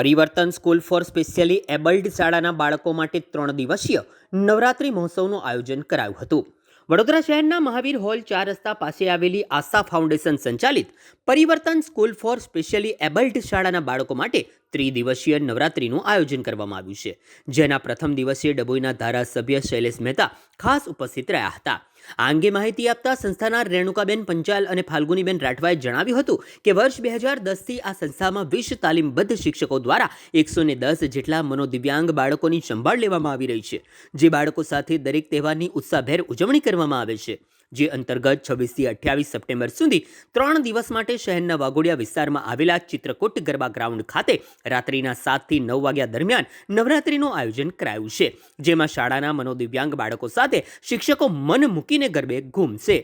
પરિવર્તન school four specially abled શાળાના બાળકો માટે 3 દિવસીય નવરાત્રિ મહોત્સવનું આયોજન કરાયું હતું. વડોદરા શહેરના મહાવીર હોલ 4 રસ્તા પાસે આવેલી આસ્થા ફાઉન્ડેશન સંચાલિત પરિવર્તન સ્કૂલ ફોર સ્પેશિયલી એબલ્ડ શાળાના બાળકો માટે ત્રિદિવસીય નવરાત્રિનું આયોજન કરવામાં આવ્યું છે, જેના પ્રથમ દિવસે ડભોઈના ધારાસભ્ય શૈલેષ મહેતા ખાસ ઉપસ્થિત રહ્યા હતા. આ અંગે માહિતી આપતા સંસ્થાના રેણુકાબેન પંચાલ અને ફાલ્ગુનીબેન રાઠવાએ જણાવ્યું હતું કે વર્ષ 2010થી આ સંસ્થામાં 20 તાલીમબદ્ધ શિક્ષકો દ્વારા 110 જેટલા મનોદિવ્યાંગ બાળકોની સંભાળ લેવામાં આવી રહી છે, જે બાળકો સાથે દરેક તહેવારની ઉત્સાહભેર ઉજવણી કરવામાં આવે છે. જે અંતર્ગત 26થી 28 સપ્ટેમ્બર સુધી 3 દિવસ માટે શહેરના વાઘોડિયા વિસ્તારમાં આવેલા ચિત્રકૂટ ગરબા ગ્રાઉન્ડ ખાતે રાત્રિના 7થી 9 વાગ્યા દરમિયાન નવરાત્રિનું આયોજન કરાયું છે, જેમાં શાળાના મનોદિવ્યાંગ બાળકો સાથે શિક્ષકો મન મૂકીને ગરબે ઘૂમશે.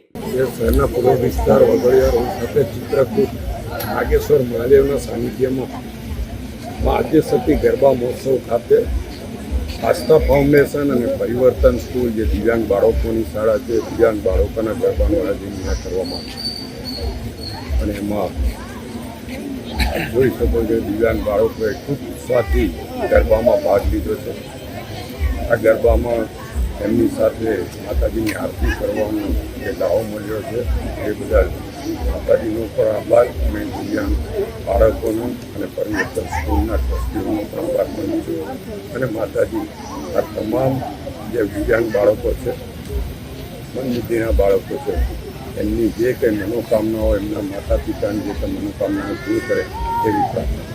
શહેરના પૂર્વ વિસ્તાર વાઘોડિયા રોડ ખાતે ચિત્રકૂટ નાગેશ્વર મહાદેવના સાનિધ્યમાં આદ્યશક્તિ ગરબા મહોત્સવ ખાતે આસ્થા ફાઉન્ડેશન અને પરિવર્તન સ્કૂલ જે દિવ્યાંગ બાળકોની શાળા છે, દિવ્યાંગ બાળકોના ગરબાનું આયોજન કરવામાં આવ્યું અને એમાં જોઈ શકો છો દિવ્યાંગ બાળકોએ ખૂબ ઉત્સાહથી ગરબામાં ભાગ લીધો છે. આ ગરબામાં એમની સાથે માતાજીની આરતી કરવાનો જે લાવો મળ્યો છે એ બદલ માતાજીનો પણ આભાર અને દિવ્યાંગ બાળકોનો અને પરિવર્તન સ્કૂલના ટ્રસ્ટીઓનો પણ આભાર માનું છું. અને માતાજી આ તમામ જે દિવ્યાંગ બાળકો છે, મનબુદ્ધિના બાળકો છે, એમની જે કંઈ મનોકામનાઓ એમના માતા પિતાની જે કંઈ મનોકામનાઓ પૂરી કરે એવી પ્રાર્થના.